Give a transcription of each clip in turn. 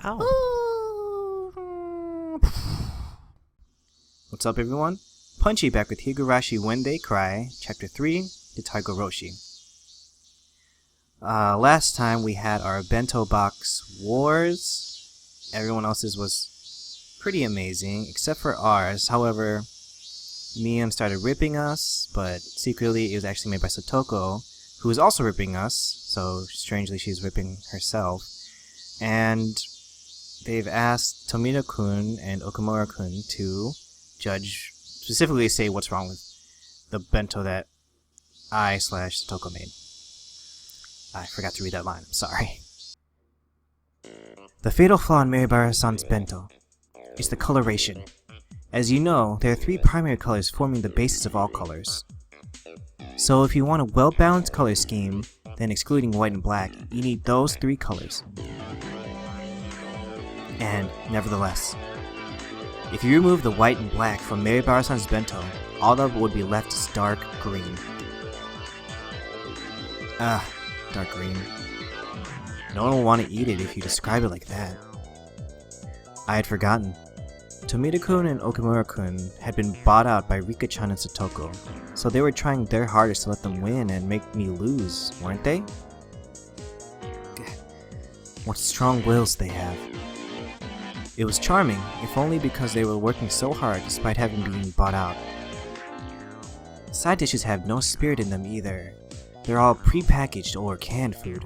Ow. What's up, everyone? Punchy back with Higurashi When They Cry, Chapter 3, the Higurashi. Last time we had our bento box wars. Everyone else's was pretty amazing, except for ours. However, Mian started ripping us, but secretly it was actually made by Satoko, who was also ripping us, so strangely she's ripping herself. And they've asked Tomino-kun and Okumura-kun to judge, specifically say what's wrong with the bento that I/Satoko made. I forgot to read that line, I'm sorry. The fatal flaw in Maribara-san's bento is the coloration. As you know, there are 3 primary colors forming the basis of all colors. So if you want a well-balanced color scheme, then excluding white and black, you need those 3 colors. And nevertheless, if you remove the white and black from Maribara-san's bento, all that would be left is dark green. Dark green. No one will want to eat it if you describe it like that. I had forgotten. Tomino-kun and Okumura-kun had been bought out by Rika-chan and Satoko, so they were trying their hardest to let them win and make me lose, weren't they? What strong wills they have. It was charming, if only because they were working so hard despite having been bought out. Side dishes have no spirit in them either. They're all pre-packaged or canned food.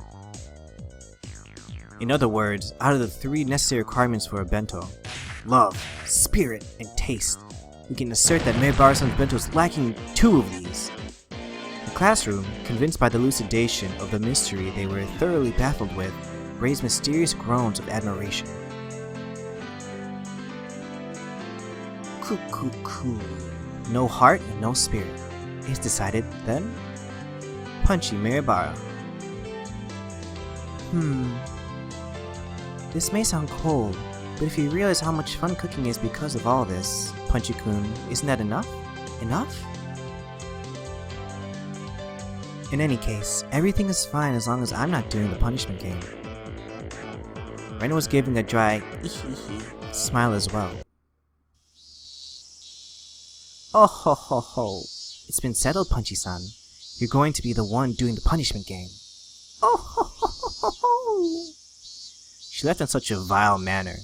In other words, out of the 3 necessary requirements for a bento, love, spirit, and taste, we can assert that Maribara-san's bento is lacking 2 of these. The classroom, convinced by the elucidation of the mystery they were thoroughly baffled with, raised mysterious groans of admiration. Coo. No heart and no spirit. It's decided, then? Punchy Maribara. This may sound cold, but if you realize how much fun cooking is because of all this, Punchy-kun, isn't that enough? Enough? In any case, everything is fine as long as I'm not doing the punishment game. Ren was giving a dry smile as well. Oh ho ho ho. It's been settled, Punchy-san. You're going to be the one doing the punishment game. Oh ho ho ho ho. She left in such a vile manner,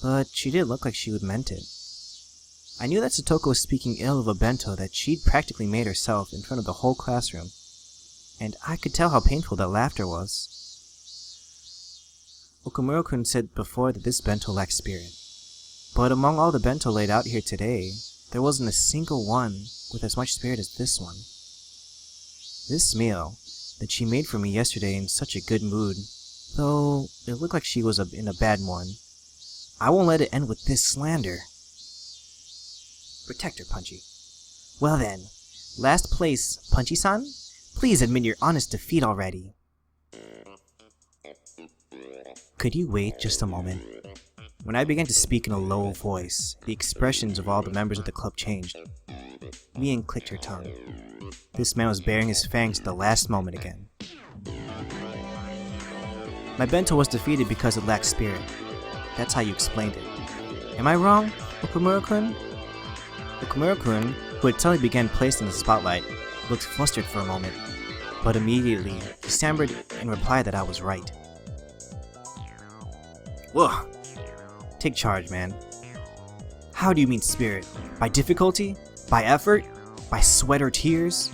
but she did look like she would meant it. I knew that Satoko was speaking ill of a bento that she'd practically made herself in front of the whole classroom, and I could tell how painful that laughter was. Okumura-kun said before that this bento lacked spirit, but among all the bento laid out here today, there wasn't a single one with as much spirit as this one. This meal that she made for me yesterday in such a good mood, though it looked like she was in a bad one, I won't let it end with this slander. Protect her, Punchy. Well then, last place, Punchy-san? Please admit your honest defeat already. Could you wait just a moment? When I began to speak in a low voice, the expressions of all the members of the club changed. Mian clicked her tongue. This man was baring his fangs at the last moment again. My bento was defeated because it lacked spirit. That's how you explained it. Am I wrong, Okumura-kun? Okumura-kun, who had suddenly began placed in the spotlight, looked flustered for a moment, but immediately he stammered in reply that I was right. Whoa! Take charge, man. How do you mean spirit? By difficulty? By effort? By sweat or tears?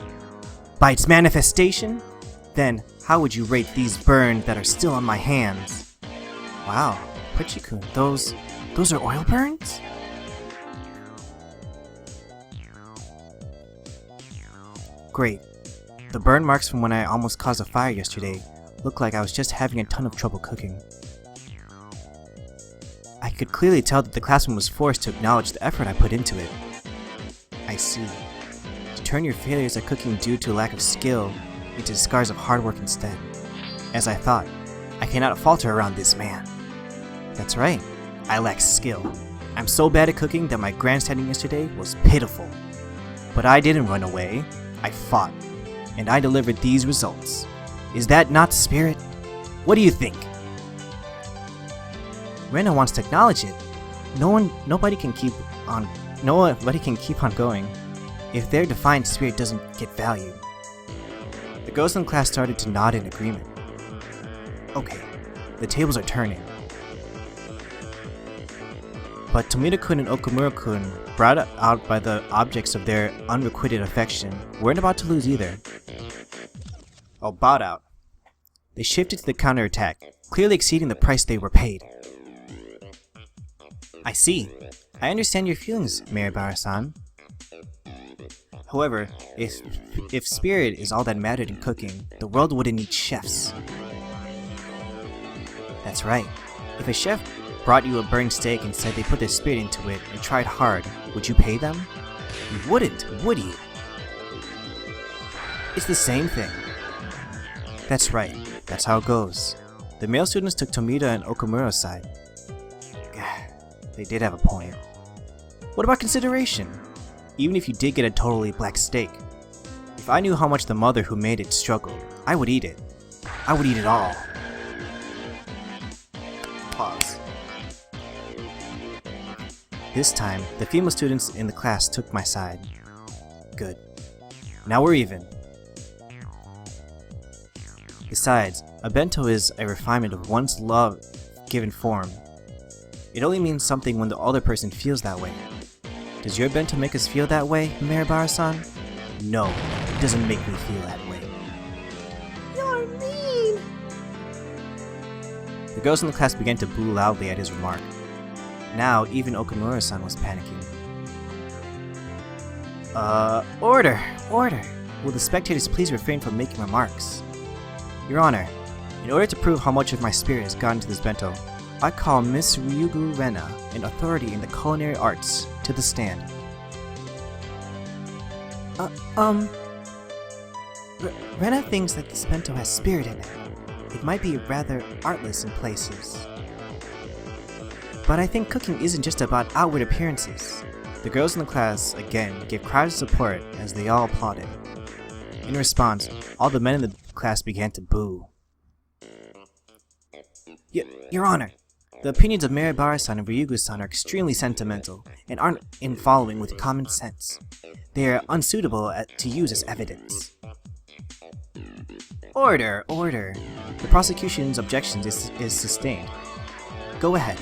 By its manifestation? Then, how would you rate these burns that are still on my hands? Wow, Punchy-kun, those are oil burns? Great. The burn marks from when I almost caused a fire yesterday looked like I was just having a ton of trouble cooking. I could clearly tell that the classroom was forced to acknowledge the effort I put into it. I see. To turn your failures at cooking due to a lack of skill into scars of hard work instead. As I thought, I cannot falter around this man. That's right, I lack skill. I'm so bad at cooking that my grandstanding yesterday was pitiful. But I didn't run away, I fought, and I delivered these results. Is that not spirit? What do you think? Rena wants to acknowledge it. Nobody can keep on going if their defiant spirit doesn't get valued. The girls in class started to nod in agreement. Okay, the tables are turning. But Tomita-kun and Okumura-kun, brought out by the objects of their unrequited affection, weren't about to lose either. Oh, bowed out. They shifted to the counterattack, clearly exceeding the price they were paid. I see. I understand your feelings, Maribara-san. However, if spirit is all that mattered in cooking, the world wouldn't need chefs. That's right. If a chef brought you a burned steak and said they put their spirit into it and tried hard, would you pay them? You wouldn't, would you? It's the same thing. That's right. That's how it goes. The male students took Tomita and Okumura's side. They did have a point. What about consideration? Even if you did get a totally black steak, if I knew how much the mother who made it struggled, I would eat it. I would eat it all. Pause. This time, the female students in the class took my side. Good. Now we're even. Besides, a bento is a refinement of one's love given form. It only means something when the other person feels that way. Does your bento make us feel that way, Maribara-san? No, it doesn't make me feel that way. You're mean! The girls in the class began to boo loudly at his remark. Now, even Okumura-san was panicking. Order! Order! Will the spectators please refrain from making remarks? Your Honor, in order to prove how much of my spirit has gone into this bento, I call Miss Ryugu Rena, an authority in the culinary arts, to the stand. Rena thinks that this bento has spirit in it. It might be rather artless in places. But I think cooking isn't just about outward appearances. The girls in the class, again, gave cries of support as they all applauded. In response, all the men in the class began to boo. Your Honor, the opinions of Maribara-san and Ryugu-san are extremely sentimental and aren't in following with common sense. They are unsuitable to use as evidence. Order! Order! The prosecution's objection is sustained. Go ahead.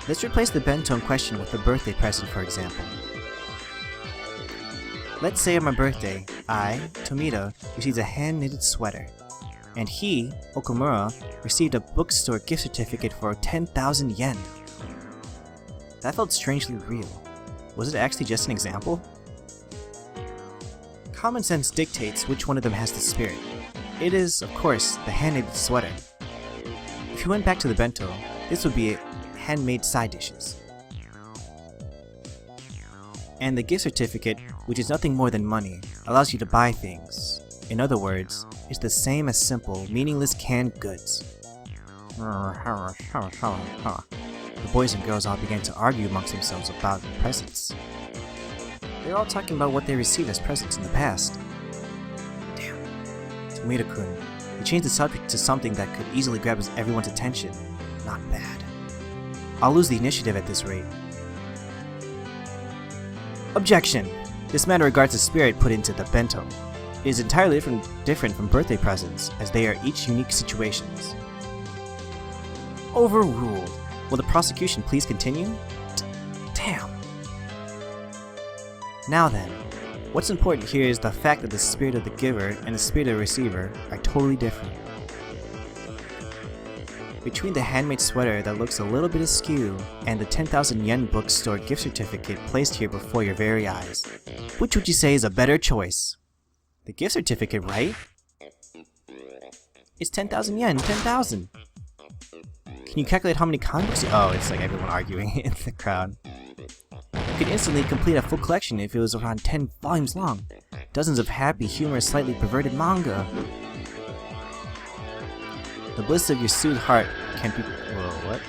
Let's replace the bento in question with a birthday present, for example. Let's say on my birthday, I, Tomita, received a hand-knitted sweater, and he, Okumura, received a bookstore gift certificate for 10,000 yen. That felt strangely real. Was it actually just an example? Common sense dictates which one of them has the spirit. It is, of course, the hand-knitted sweater. If you went back to the bento, this would be handmade side dishes. And the gift certificate, which is nothing more than money, allows you to buy things. In other words, it's the same as simple, meaningless canned goods. The boys and girls all began to argue amongst themselves about presents. They were all talking about what they received as presents in the past. Damn. Tomita-kun, he changed the subject to something that could easily grab everyone's attention. Not bad. I'll lose the initiative at this rate. Objection! This matter regards the spirit put into the bento. It is entirely different from birthday presents, as they are each unique situations. Overruled. Will the prosecution please continue? Damn. Now then, what's important here is the fact that the spirit of the giver and the spirit of the receiver are totally different. Between the handmade sweater that looks a little bit askew and the 10,000 yen bookstore gift certificate placed here before your very eyes, which would you say is a better choice? The gift certificate, right? It's 10,000 yen, 10,000! Can you calculate how many comic books? Oh, it's like everyone arguing in the crowd. You could instantly complete a full collection if it was around 10 volumes long. Dozens of happy, humorous, slightly perverted manga. The bliss of your soothed heart can't be... Whoa, what?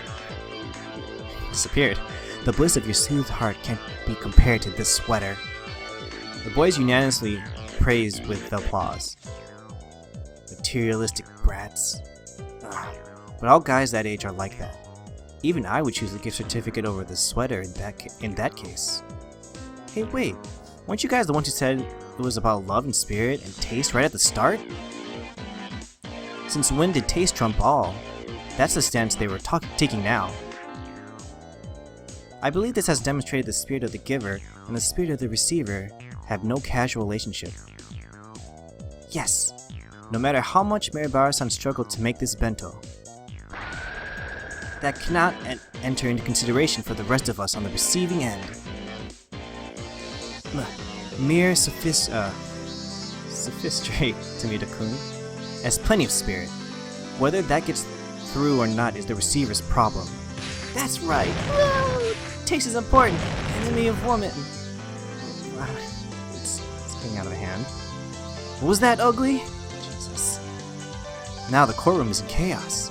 Disappeared. The bliss of your soothed heart can't be compared to this sweater. The boys unanimously praised with applause. materialistic brats. Ugh. But all guys that age are like that. Even I would choose a gift certificate over the sweater in that case. Hey, wait. Weren't you guys the ones who said it was about love and spirit and taste right at the start? Since when did taste trump all? That's the stance they were taking now. I believe this has demonstrated the spirit of the giver and the spirit of the receiver have no casual relationship. Yes, no matter how much Mirabara-san struggled to make this bento, that cannot enter into consideration for the rest of us on the receiving end. Mere sophistry, Tomita-kun, has plenty of spirit. Whether that gets through or not is the receiver's problem. That's right! Woo! Taste is important! Enemy of woman! It's getting out of hand. What was that, ugly? Jesus. Now the courtroom is in chaos.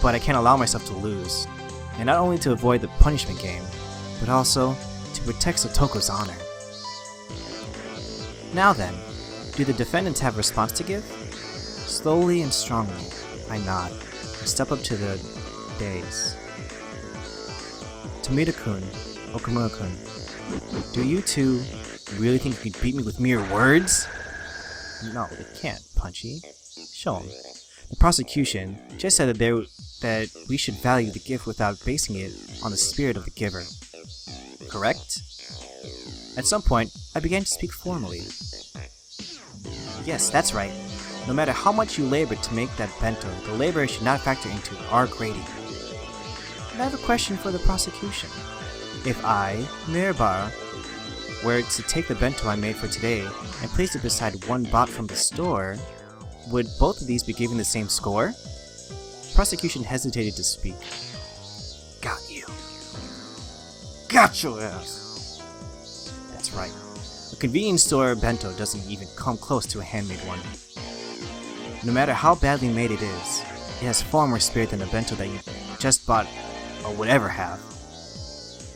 But I can't allow myself to lose. And not only to avoid the punishment game, but also to protect Sotoko's honor. Now then, do the defendants have a response to give? Slowly and strongly, I nod and step up to the dais. Tomita-kun, Okamura-kun, do you two really think you could beat me with mere words? No, they can't, Punchy. Show 'em. The prosecution just said that we should value the gift without basing it on the spirit of the giver. Correct? At some point, I began to speak formally. Yes, that's right. No matter how much you labored to make that bento, the labor should not factor into our grading. And I have a question for the prosecution. If I, Mirabara, were to take the bento I made for today and place it beside one bought from the store, would both of these be given the same score? Prosecution hesitated to speak. Got you. Got your ass! That's right. A convenience store bento doesn't even come close to a handmade one. No matter how badly made it is, it has far more spirit than a bento that you just bought or would ever have.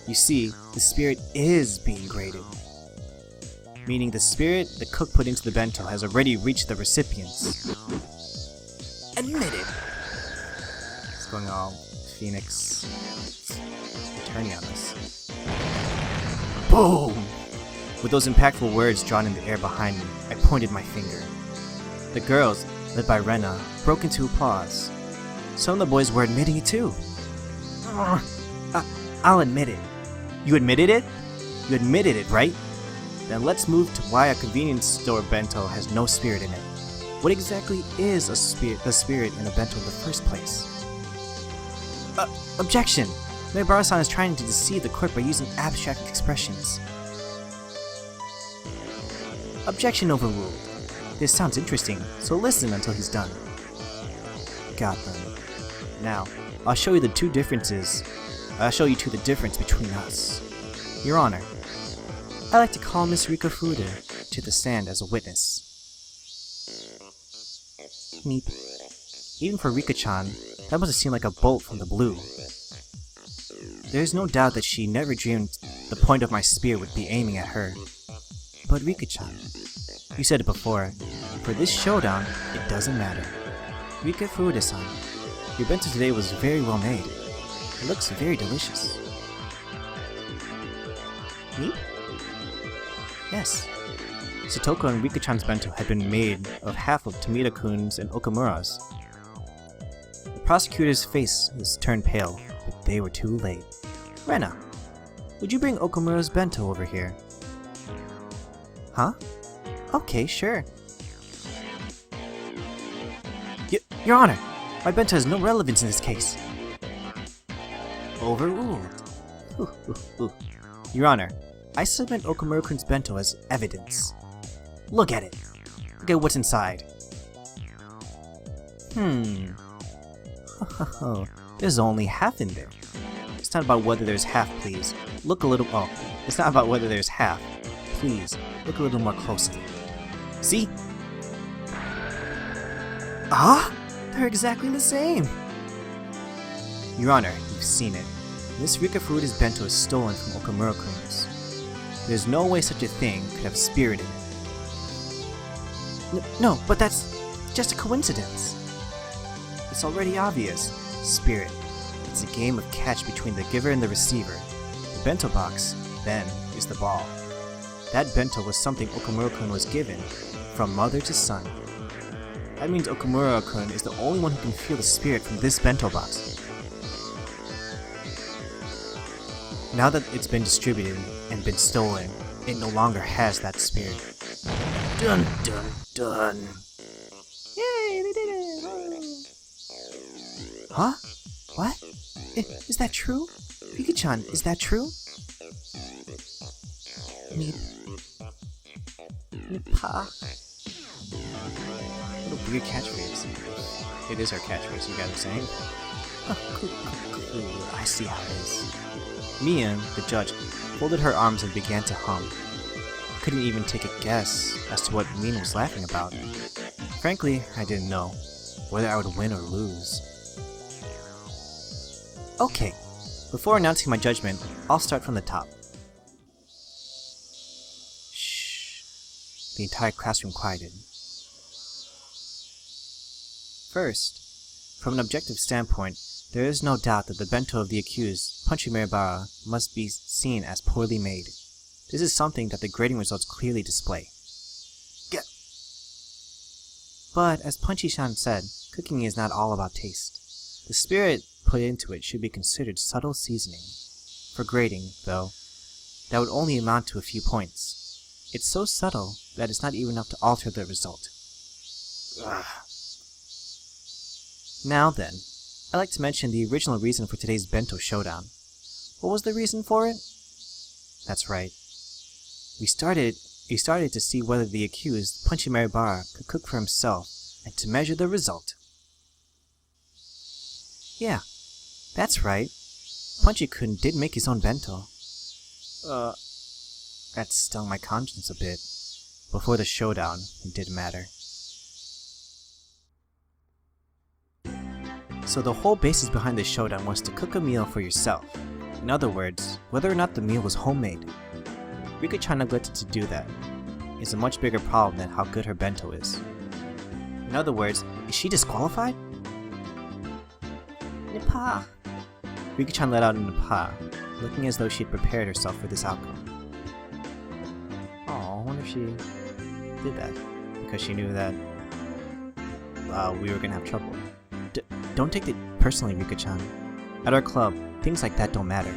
You see, the spirit is being graded. Meaning the spirit the cook put into the bento has already reached the recipients. Admitted! It's going all Phoenix attorney on us. Boom! With those impactful words drawn in the air behind me, I pointed my finger. The girls, led by Rena, broke into applause. Some of the boys were admitting it too. I'll admit it. You admitted it? You admitted it, right? Then let's move to why a convenience store bento has no spirit in it. What exactly is the spirit in a bento in the first place? Objection! Mirabara-san is trying to deceive the court by using abstract expressions. Objection overruled. This sounds interesting, so listen until he's done. Got them. Now, I'll show you the difference between us. Your Honor, I like to call Miss Rika Fuda to the stand as a witness. Meep. Even for Rika-chan, that must have seemed like a bolt from the blue. There's no doubt that she never dreamed the point of my spear would be aiming at her. But Rika-chan, you said it before, for this showdown, it doesn't matter. Rika Fuda-san, your bento today was very well made. It looks very delicious. Me? Yes. Sotoko and Rika-chan's bento had been made of half of Tomita-kun's and Okamura's. The prosecutor's face was turned pale, but they were too late. Rena, would you bring Okamura's bento over here? Huh? Okay, sure. Your Honor, my bento has no relevance in this case. Overruled. Your Honor, I submit Okamura-kun's bento as evidence. Look at it. Look at what's inside. There's only half in there. It's not about whether there's half, please. Look a little. Oh, it's not about whether there's half. Please, look a little more closely. See? Ah? They're exactly the same! Your Honor, you've seen it. Miss Rika Furuda's bento is stolen from Okamura-kun's. There's no way such a thing could have spirit in it. No, but that's... just a coincidence. It's already obvious. Spirit. It's a game of catch between the giver and the receiver. The bento box, then, is the ball. That bento was something Okumura-kun was given, from mother to son. That means Okumura-kun is the only one who can feel the spirit from this bento box. Now that it's been distributed and been stolen, it no longer has that spirit. Dun dun dun! Yay, they did it! Huh? What? Is that true? Rika-chan, is that true? Nipa. What a weird catchphrase. It is our catchphrase, you guys are saying? I see how it is. Mia, the judge, folded her arms and began to hum. I couldn't even take a guess as to what Mina was laughing about. Frankly, I didn't know whether I would win or lose. Okay, before announcing my judgment, I'll start from the top. Shh. The entire classroom quieted. First, from an objective standpoint, there is no doubt that the bento of the accused, Punchy Wright, must be seen as poorly made. This is something that the grading results clearly display. Yeah. But, as Punchy-chan said, cooking is not all about taste. The spirit put into it should be considered subtle seasoning. For grading, though, that would only amount to a few points. It's so subtle that it's not even enough to alter the result. Ugh. Now then, I'd like to mention the original reason for today's bento showdown. What was the reason for it? That's right. We started to see whether the accused, Punchy Wright, could cook for himself, and to measure the result. Yeah, that's right. Punchy-kun did make his own bento. That stung my conscience a bit. Before the showdown, it did matter. So the whole basis behind this showdown was to cook a meal for yourself. In other words, whether or not the meal was homemade. Rika-chan neglected to do that. It's a much bigger problem than how good her bento is. In other words, is she disqualified? Nipa. Rika-chan let out a nipa, looking as though she had prepared herself for this outcome. Oh, I wonder if she did that because she knew that we were gonna have trouble. Don't take it personally, Rika-chan. At our club, things like that don't matter.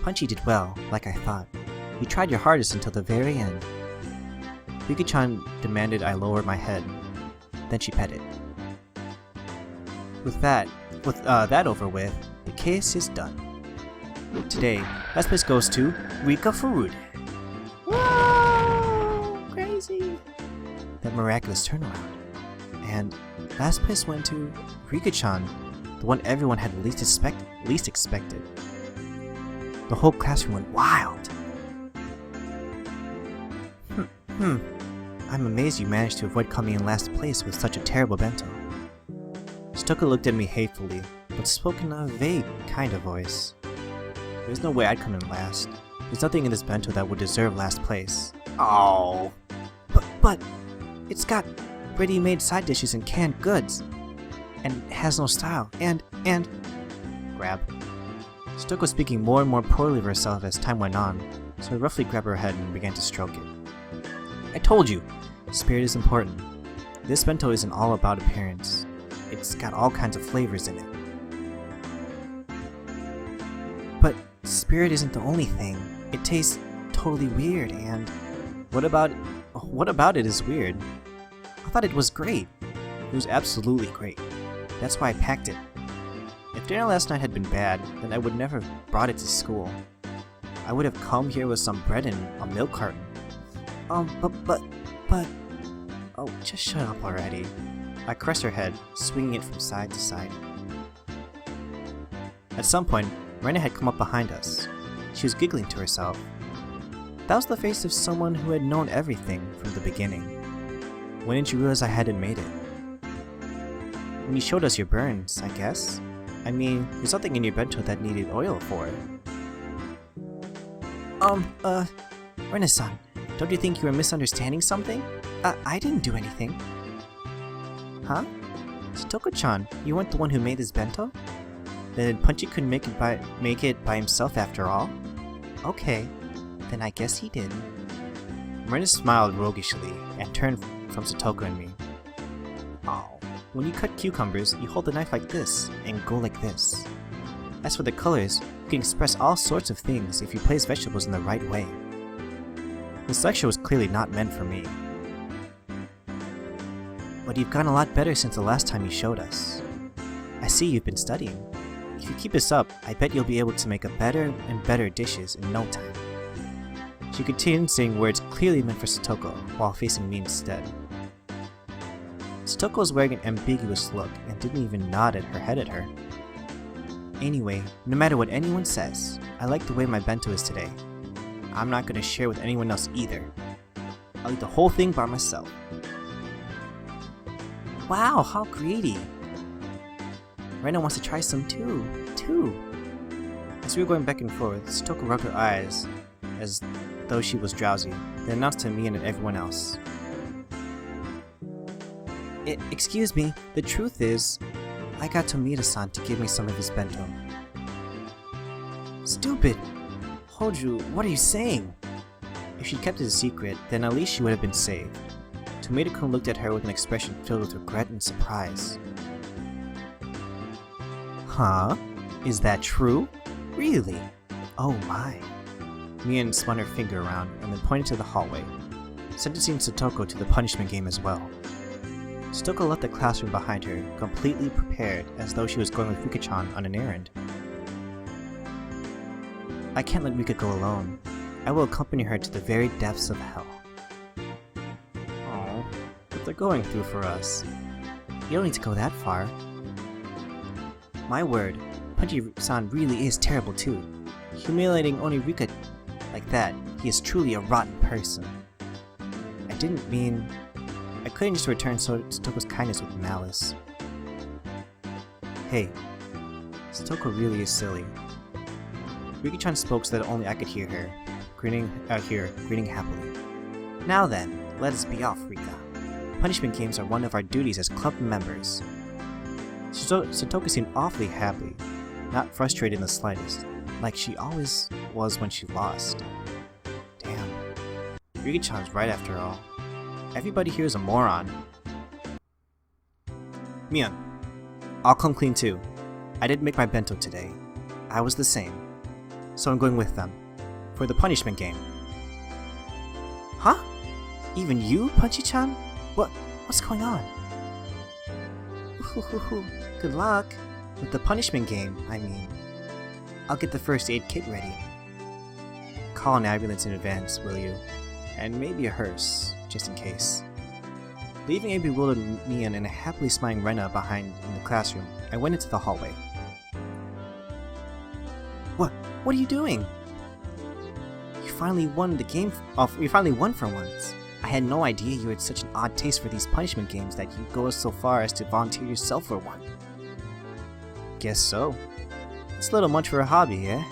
Punchy did well, like I thought. You tried your hardest until the very end. Rika-chan demanded I lower my head. Then she petted. With that over with, the case is done. Today, last place goes to Rika Furude. Whoa! Crazy! That miraculous turnaround. And last place went to Rika-chan, the one everyone had least expected. The whole classroom went wild. I'm amazed you managed to avoid coming in last place with such a terrible bento. Stuka looked at me hatefully, but spoke in a vague kind of voice. There's no way I'd come in last. There's nothing in this bento that would deserve last place. Oh. But it's got ready-made side dishes and canned goods. And it has no style. And... Grab. Stuka was speaking more and more poorly of herself as time went on, so I roughly grabbed her head and began to stroke it. I told you! Spirit is important. This bento isn't all about appearance. It's got all kinds of flavors in it. But spirit isn't the only thing. It tastes totally weird and... What about it is weird? I thought it was great. It was absolutely great. That's why I packed it. If dinner last night had been bad, then I would never have brought it to school. I would have come here with some bread and a milk carton. But... Oh, just shut up already. I caressed her head, swinging it from side to side. At some point, Rena had come up behind us. She was giggling to herself. That was the face of someone who had known everything from the beginning. When did you realize I hadn't made it? When you showed us your burns, I guess. I mean, there's something in your bento that needed oil for it. Rena-san, don't you think you were misunderstanding something? I didn't do anything. Huh? Satoko-chan, you weren't the one who made this bento? Then Punchy couldn't make it by himself after all? Okay, then I guess he did. Marina smiled roguishly and turned from Satoko and me. Oh, when you cut cucumbers, you hold the knife like this and go like this. As for the colors, you can express all sorts of things if you place vegetables in the right way. This lecture was clearly not meant for me. But you've gotten a lot better since the last time you showed us. I see you've been studying. If you keep this up, I bet you'll be able to make better and better dishes in no time. She continued saying words clearly meant for Satoko, while facing me instead. Satoko was wearing an ambiguous look and didn't even nod her head at her. Anyway, no matter what anyone says, I like the way my bento is today. I'm not gonna share with anyone else either. I'll eat the whole thing by myself. Wow, how greedy! Rena wants to try some too. As we were going back and forth, Satoko rubbed her eyes as though she was drowsy, then announced to me and everyone else. Excuse me, the truth is, I got Tomita-san to give me some of his bento. Stupid! Hoju, what are you saying? If she'd kept it a secret, then at least she would have been saved. Tomita-kun looked at her with an expression filled with regret and surprise. Huh? Is that true? Really? Oh my. Mian spun her finger around and then pointed to the hallway, sentencing Satoko to the punishment game as well. Satoko left the classroom behind her, completely prepared as though she was going with Rika-chan on an errand. I can't let Rika go alone. I will accompany her to the very depths of hell. Oh, what they're going through for us. You don't need to go that far. My word, Punchy-san really is terrible too. Humiliating only Rika like that, he is truly a rotten person. I couldn't just return Satoko's kindness with malice. Hey, Satoko really is silly. Rika-chan spoke so that only I could hear her, grinning happily. Now then, let us be off, Rika. Punishment games are one of our duties as club members. Satoko seemed awfully happy, not frustrated in the slightest, like she always was when she lost. Damn. Rika-chan's right after all. Everybody here is a moron. Mian, I'll come clean too. I didn't make my bento today. I was the same. So I'm going with them. For the punishment game. Huh? Even you, Punchy-chan? What's going on? Good luck. With the punishment game, I mean. I'll get the first aid kit ready. Call an ambulance in advance, will you? And maybe a hearse, just in case. Leaving a bewildered Mian and a happily smiling Rena behind in the classroom, I went into the hallway. What are you doing? You finally won the game. You finally won for once. I had no idea you had such an odd taste for these punishment games that you go so far as to volunteer yourself for one. Guess so. It's a little much for a hobby, eh?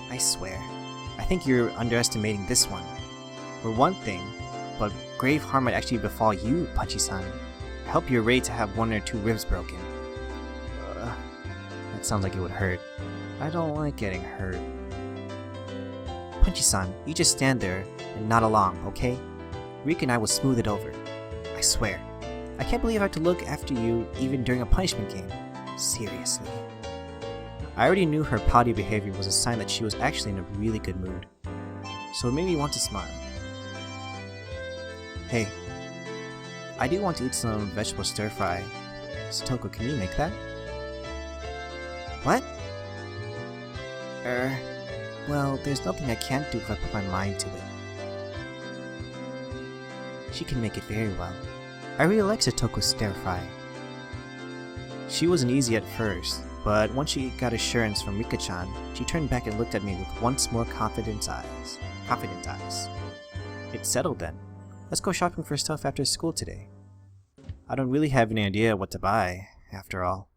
I swear, I think you're underestimating this one. For one thing, but grave harm might actually befall you, Punchy-san. I hope you're ready to have one or two ribs broken. That sounds like it would hurt. I don't like getting hurt. Punchy-san, you just stand there and nod along, okay? Rika and I will smooth it over. I swear. I can't believe I have to look after you even during a punishment game. Seriously. I already knew her pouty behavior was a sign that she was actually in a really good mood. So it made me want to smile. Hey, I do want to eat some vegetable stir-fry. Satoko, can you make that? What? Well, there's nothing I can't do if I put my mind to it. She can make it very well. I really like Satoko's stir-fry. She wasn't easy at first, but once she got assurance from Rika-chan, she turned back and looked at me with once more confident eyes. It's settled then. Let's go shopping for stuff after school today. I don't really have any idea what to buy, after all.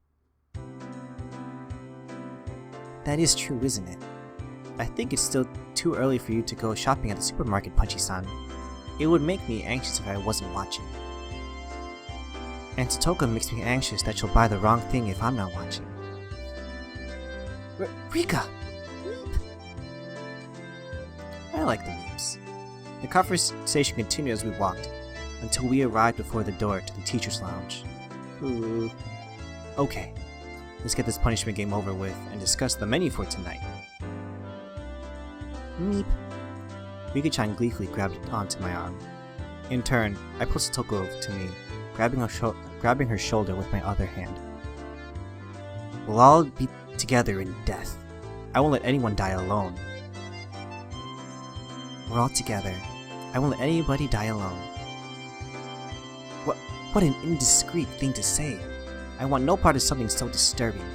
That is true, isn't it? I think it's still too early for you to go shopping at the supermarket, Punchy-san. It would make me anxious if I wasn't watching. And Totoko makes me anxious that she'll buy the wrong thing if I'm not watching. Rika! Weep! I like the weeps. The conversation continued as we walked, until we arrived before the door to the teacher's lounge. Okay, let's get this punishment game over with and discuss the menu for tonight. Meep. Rika-chan gleefully grabbed onto my arm. In turn, I pulled Totoko over to me, grabbing her shoulder with my other hand. We'll all be together in death. I won't let anyone die alone. We're all together. I won't let anybody die alone. What an indiscreet thing to say. I want no part of something so disturbing.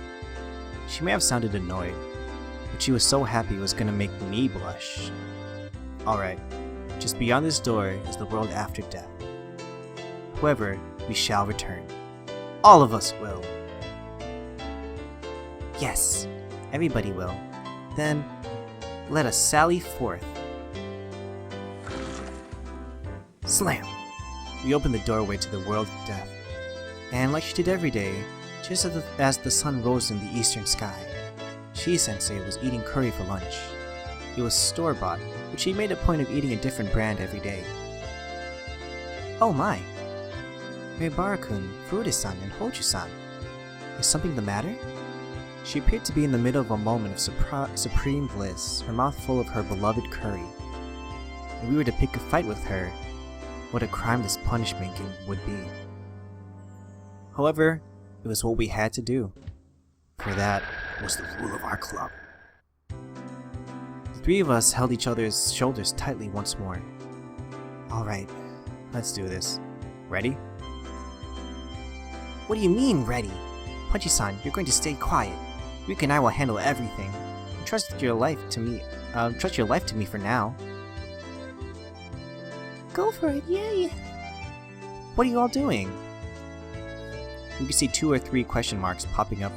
She may have sounded annoyed, but she was so happy it was gonna make me blush. Alright, just beyond this door is the world after death. However, we shall return. All of us will. Yes, everybody will. Then, let us sally forth. Slam! We opened the doorway to the world of death. And like she did every day, just as the sun rose in the eastern sky, Shi-sensei was eating curry for lunch. It was store-bought, but she made a point of eating a different brand every day. Oh my! Meibara-kun, Furude-san, and Hoju-san. Is something the matter? She appeared to be in the middle of a moment of supreme bliss, her mouth full of her beloved curry. If we were to pick a fight with her, what a crime this punishment would be. However, it was what we had to do, for that was the rule of our club. The three of us held each other's shoulders tightly once more. Alright, let's do this. Ready? What do you mean, ready? Punchy-san, you're going to stay quiet. Rika and I will handle everything. Trust your life to me for now. Go for it, yay! What are you all doing? You can see 2 or 3 question marks popping up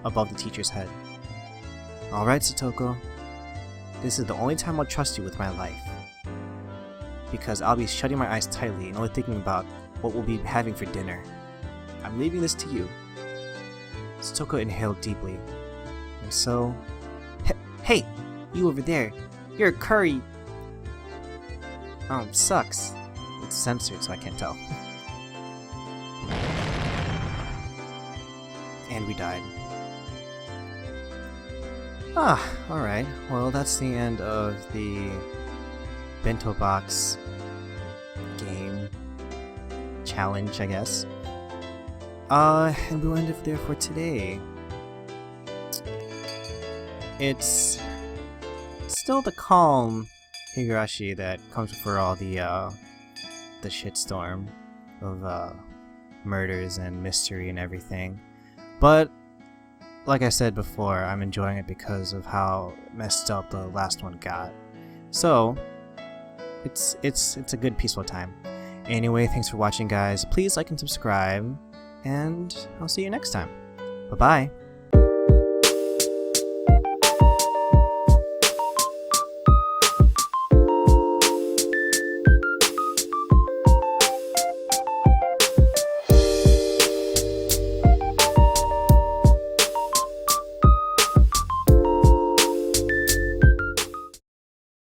above the teacher's head. Alright, Totoko. This is the only time I'll trust you with my life. Because I'll be shutting my eyes tightly and only thinking about what we'll be having for dinner. I'm leaving this to you. Totoko inhaled deeply. And so... Hey! You over there! You're a curry! Oh, sucks. It's censored, so I can't tell. And we died. Alright. Well, that's the end of the bento box game challenge, I guess. And we'll end it there for today. It's still the calm Higurashi that comes before all the shitstorm of murders and mystery and everything. But like I said before, I'm enjoying it because of how messed up the last one got. So it's a good peaceful time. Anyway, thanks for watching, guys. Please like and subscribe, and I'll see you next time. Bye bye.